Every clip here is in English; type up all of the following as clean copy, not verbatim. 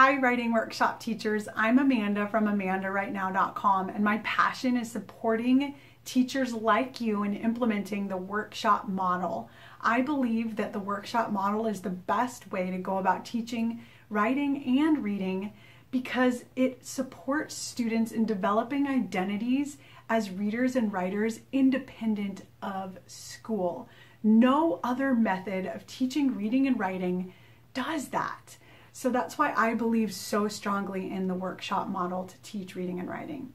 Hi, Writing Workshop teachers. I'm Amanda from amandarightnow.com, and my passion is supporting teachers like you in implementing the workshop model. I believe that the workshop model is the best way to go about teaching writing and reading because it supports students in developing identities as readers and writers independent of school. No other method of teaching reading and writing does that. So that's why I believe so strongly in the workshop model to teach reading and writing.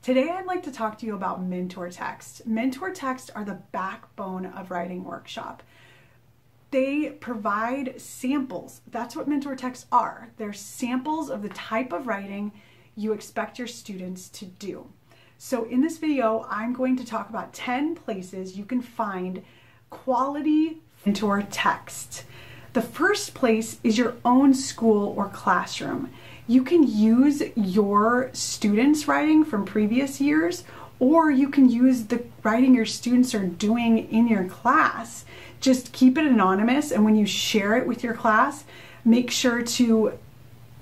Today I'd like to talk to you about mentor text. Mentor text are the backbone of Writing Workshop. They provide samples. That's what mentor texts are. They're samples of the type of writing you expect your students to do. So in this video, I'm going to talk about 10 places you can find quality mentor text. The first place is your own school or classroom. You can use your students' writing from previous years, or you can use the writing your students are doing in your class. Just keep it anonymous, and when you share it with your class, make sure to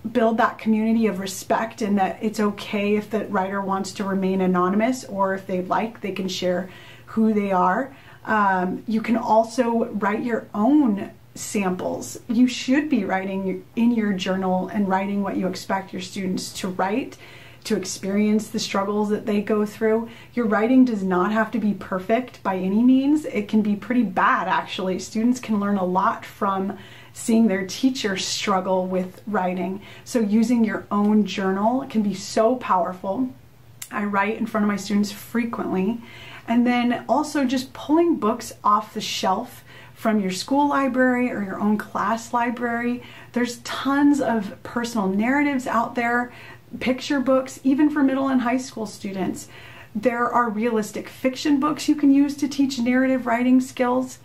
build that community of respect and that it's okay if the writer wants to remain anonymous, or if they'd like, they can share who they are. You can also write your own samples. You should be writing in your journal and writing what you expect your students to write, to experience the struggles that they go through. Your writing does not have to be perfect by any means. It can be pretty bad, actually. Students can learn a lot from seeing their teacher struggle with writing. So using your own journal can be so powerful. I write in front of my students frequently. And then also just pulling books off the shelf from your school library or your own class library. There's tons of personal narratives out there, picture books, even for middle and high school students. There are realistic fiction books you can use to teach narrative writing skills.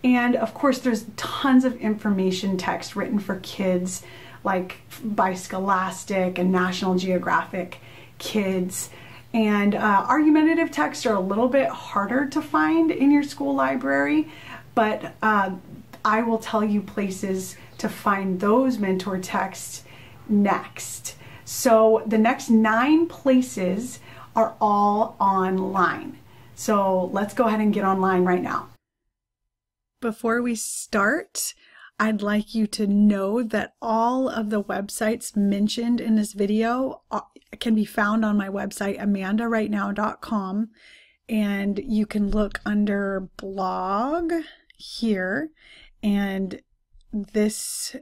And of course, there's tons of information text written for kids, like by Scholastic and National Geographic Kids. And argumentative texts are a little bit harder to find in your school library, but I will tell you places to find those mentor texts next. So the next 9 places are all online. So let's go ahead and get online right now. Before we start, I'd like you to know that all of the websites mentioned in this video can be found on my website, amandarightnow.com, and you can look under blog here, and this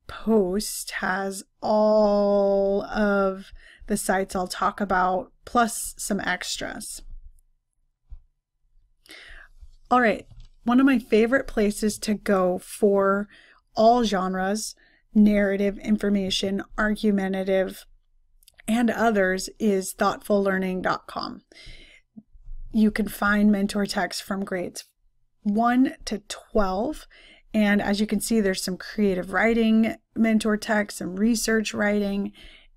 post has all of the sites I'll talk about, plus some extras. All right, one of my favorite places to go for all genres, narrative, information, argumentative, and others is thoughtfullearning.com. You can find mentor text from grades 1 to 12. And as you can see, there's some creative writing mentor text, some research writing,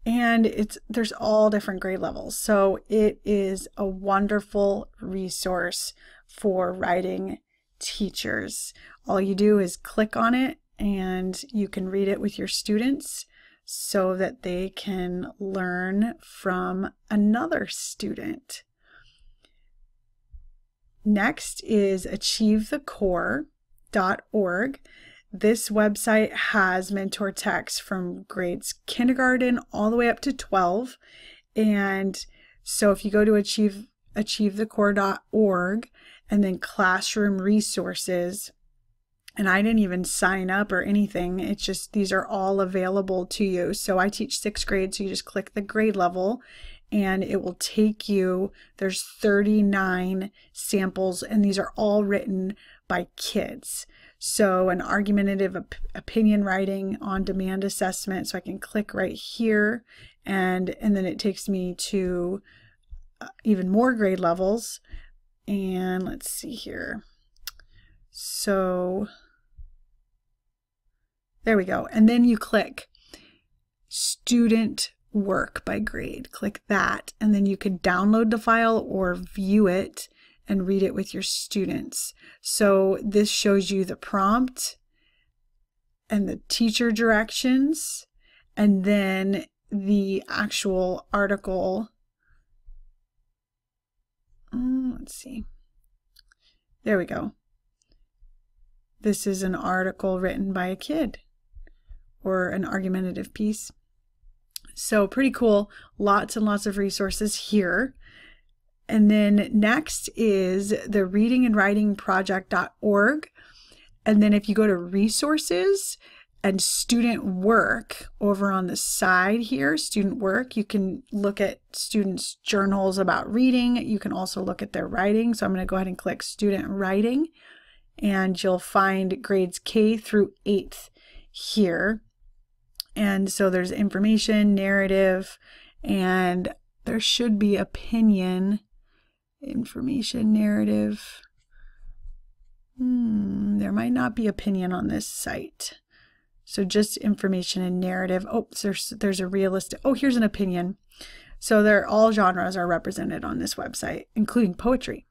and there's all different grade levels. So it is a wonderful resource for writing teachers. All you do is click on it and you can read it with your students so that they can learn from another student. Next is achievethecore.org. This website has mentor text from grades kindergarten all the way up to 12. And so if you go to achievethecore.org and then classroom resources, and I didn't even sign up or anything, it's just these are all available to you. So I teach 6th grade, so you just click the grade level and it will take you, there's 39 samples, and these are all written by kids. So an argumentative opinion writing on demand assessment. So I can click right here and then it takes me to even more grade levels. And let's see here. So there we go. And then you click student work by grade. Click that, and then you can download the file or view it and read it with your students. So this shows you the prompt and the teacher directions And then the actual article, let's see. There we go. This is an article written by a kid or an argumentative piece. So pretty cool. Lots and lots of resources here. And then next is the readingandwritingproject.org. And then if you go to resources and student work over on the side here, student work, you can look at students' journals about reading. You can also look at their writing. So I'm going to go ahead and click student writing, and you'll find grades K through 8th here. And so there's information, narrative, and there should be opinion, information, narrative. There might not be opinion on this site. So just information and narrative. Oh, there's a realistic. Oh, here's an opinion. So all genres are represented on this website, including poetry.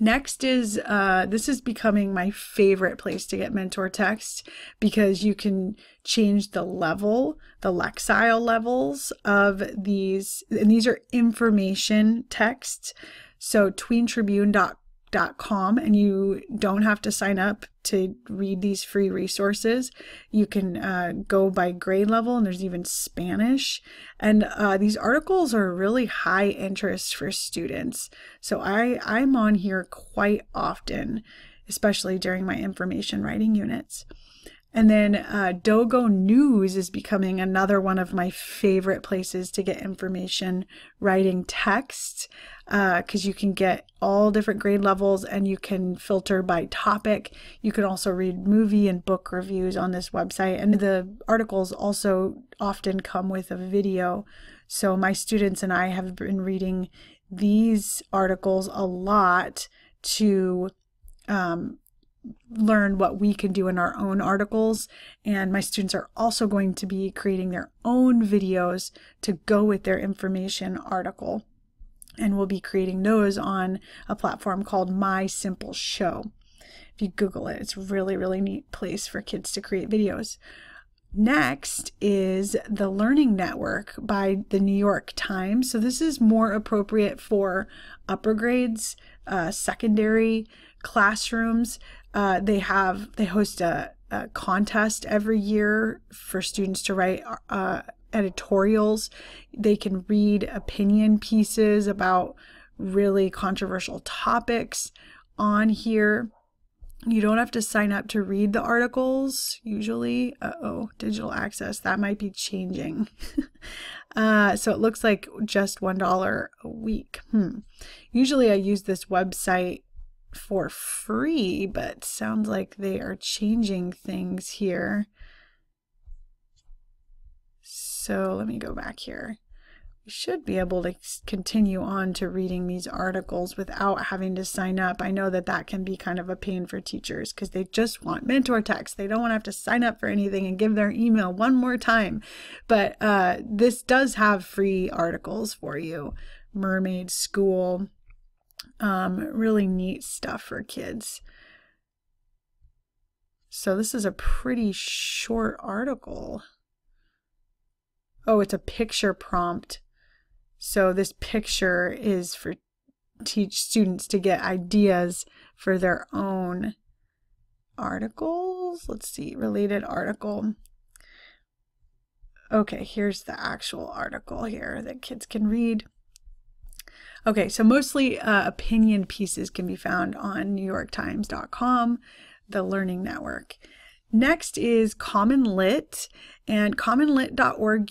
Next is, this is becoming my favorite place to get mentor text, because you can change the level, the lexile levels of these, and these are information texts. So tweentribune.com, and you don't have to sign up to read these free resources. You can go by grade level, and there's even Spanish. And these articles are really high interest for students. So I'm on here quite often, especially during my information writing units. And then Dogo News is becoming another one of my favorite places to get information writing text, because you can get all different grade levels and you can filter by topic. You can also read movie and book reviews on this website, and the articles also often come with a video. So my students and I have been reading these articles a lot to learn what we can do in our own articles, and my students are also going to be creating their own videos to go with their information article, and we'll be creating those on a platform called My Simple Show. If you Google it, it's a really, really neat place for kids to create videos. Next is the Learning Network by the New York Times. So this is more appropriate for upper grades, secondary classrooms. They host a contest every year for students to write editorials. They can read opinion pieces about really controversial topics on here. You don't have to sign up to read the articles usually. Digital access, that might be changing. So it looks like just $1 a week. Usually I use this website for free, but sounds like they are changing things here. So let me go back here. We should be able to continue on to reading these articles without having to sign up. I know that that can be kind of a pain for teachers because they just want mentor text. They don't want to have to sign up for anything and give their email one more time. But this does have free articles for you. Mermaid School. Really neat stuff for kids. So this is a pretty short article. Oh, it's a picture prompt. So this picture is for students to get ideas for their own articles. Let's see, related article. Okay, here's the actual article here that kids can read. Okay, so mostly opinion pieces can be found on NewYorkTimes.com, the Learning Network. Next is Common Lit, and commonlit.org.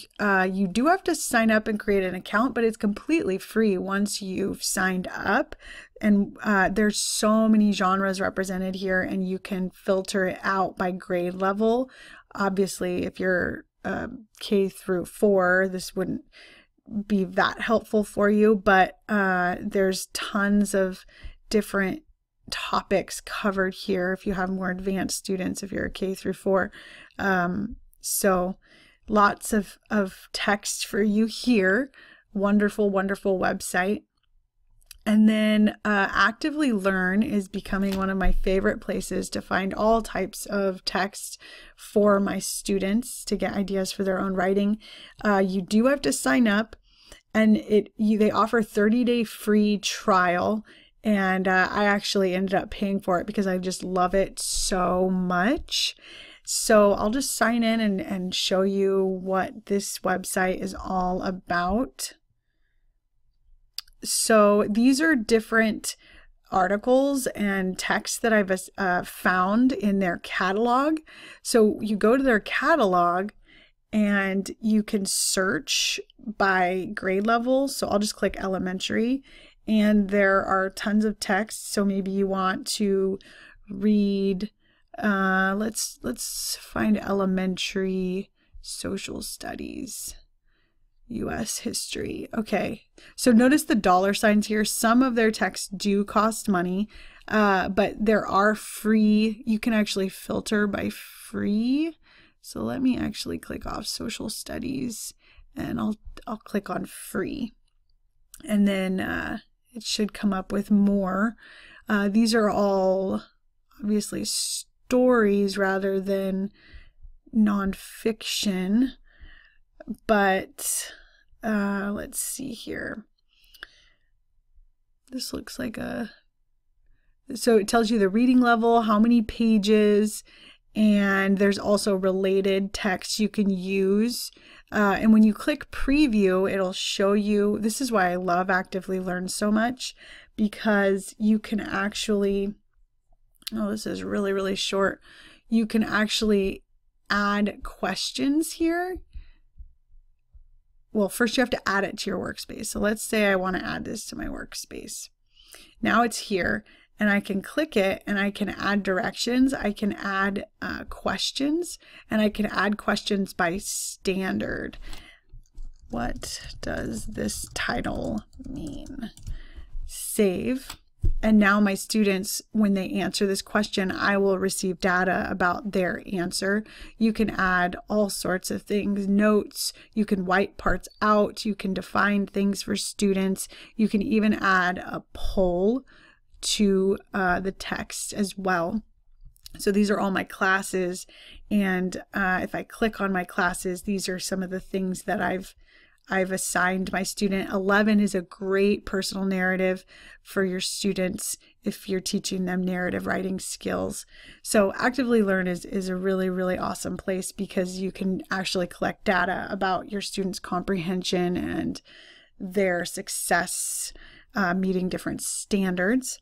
You do have to sign up and create an account, but it's completely free once you've signed up. And there's so many genres represented here, and you can filter it out by grade level. Obviously, if you're K through 4, this wouldn't be that helpful for you, but there's tons of different topics covered here if you have more advanced students, if you're a K through 4. So lots of text for you here. Wonderful, wonderful website. And then Actively Learn is becoming one of my favorite places to find all types of text for my students to get ideas for their own writing. You do have to sign up, and they offer 30-day free trial. And I actually ended up paying for it because I just love it so much. So I'll just sign in and show you what this website is all about. So these are different articles and texts that I've found in their catalog. So you go to their catalog and you can search by grade level. So I'll just click elementary, and there are tons of texts. So maybe you want to read, let's find elementary social studies. U.S. history. Okay, so notice the dollar signs here. Some of their texts do cost money, but there are free. You can actually filter by free. So let me actually click off social studies, and I'll click on free, and then it should come up with more. These are all obviously stories rather than nonfiction. But let's see here. This looks like so it tells you the reading level, how many pages, and there's also related text you can use. And when you click preview, it'll show you, this is why I love Actively Learn so much, because you can actually, oh, this is really, really short. You can actually add questions here. Well, first you have to add it to your workspace. So let's say I want to add this to my workspace. Now it's here, and I can click it, and I can add directions. I can add questions, and I can add questions by standard. What does this title mean? Save. And now my students, when they answer this question, I will receive data about their answer. You can add all sorts of things, notes, you can white parts out, you can define things for students, you can even add a poll to the text as well. So these are all my classes, and if I click on my classes, these are some of the things that I've assigned my student. 11 is a great personal narrative for your students if you're teaching them narrative writing skills. So Actively Learn is a really, really awesome place because you can actually collect data about your students' comprehension and their success meeting different standards.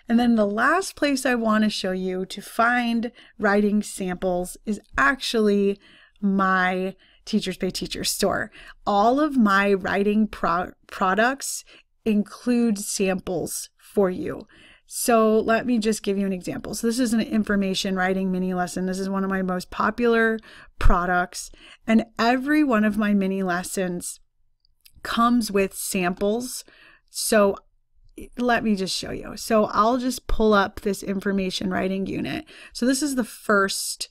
And then the last place I want to show you to find writing samples is actually my Teachers Pay Teachers store. All of my writing products include samples for you. So let me just give you an example. So this is an information writing mini lesson. This is one of my most popular products, and every one of my mini lessons comes with samples. So let me just show you. So I'll just pull up this information writing unit. So this is the first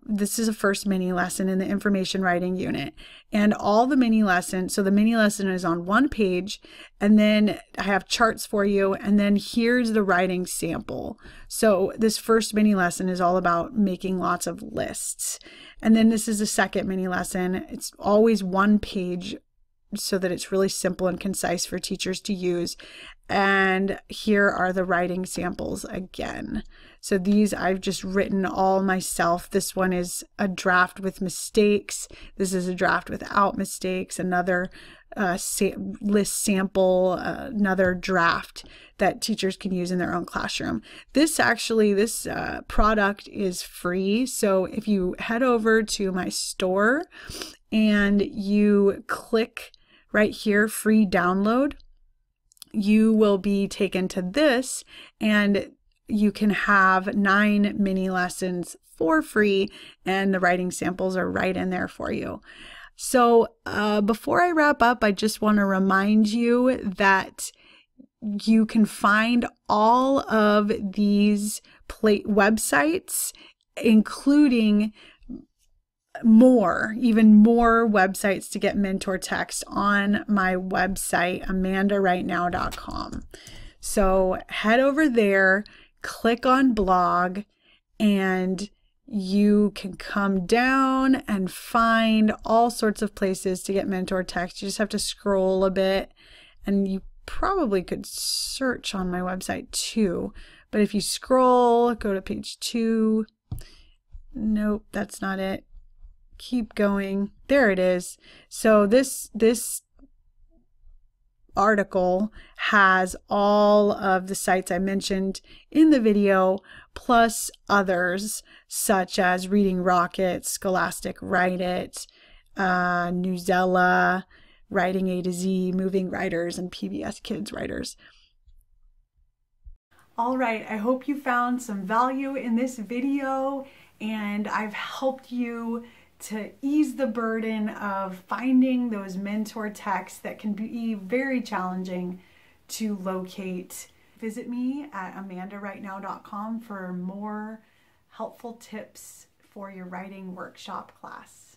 this is a first mini lesson in the information writing unit, and all the mini lessons. So the mini lesson is on one page, and then I have charts for you, and then here's the writing sample. So this first mini lesson is all about making lots of lists, and then this is the second mini lesson. It's always one page so that it's really simple and concise for teachers to use. And here are the writing samples again. So these I've just written all myself. This one is a draft with mistakes. This is a draft without mistakes. Another list sample, another draft that teachers can use in their own classroom. This product is free. So if you head over to my store and you click right here, free download, you will be taken to this, and you can have 9 mini lessons for free, and the writing samples are right in there for you. So before I wrap up, I just want to remind you that you can find all of these websites, including even more websites to get mentor text on my website, amandarightnow.com. So head over there, click on blog, and you can come down and find all sorts of places to get mentor text. You just have to scroll a bit, and you probably could search on my website too. But if you scroll, go to page 2. Nope, that's not it. Keep going. There it is. So this article has all of the sites I mentioned in the video, plus others such as Reading Rocket, Scholastic Write It, Newsella, Writing A to Z, Moving Writers, and PBS Kids Writers. All right, I hope you found some value in this video, and I've helped you to ease the burden of finding those mentor texts that can be very challenging to locate. Visit me at amandarightnow.com for more helpful tips for your writing workshop class.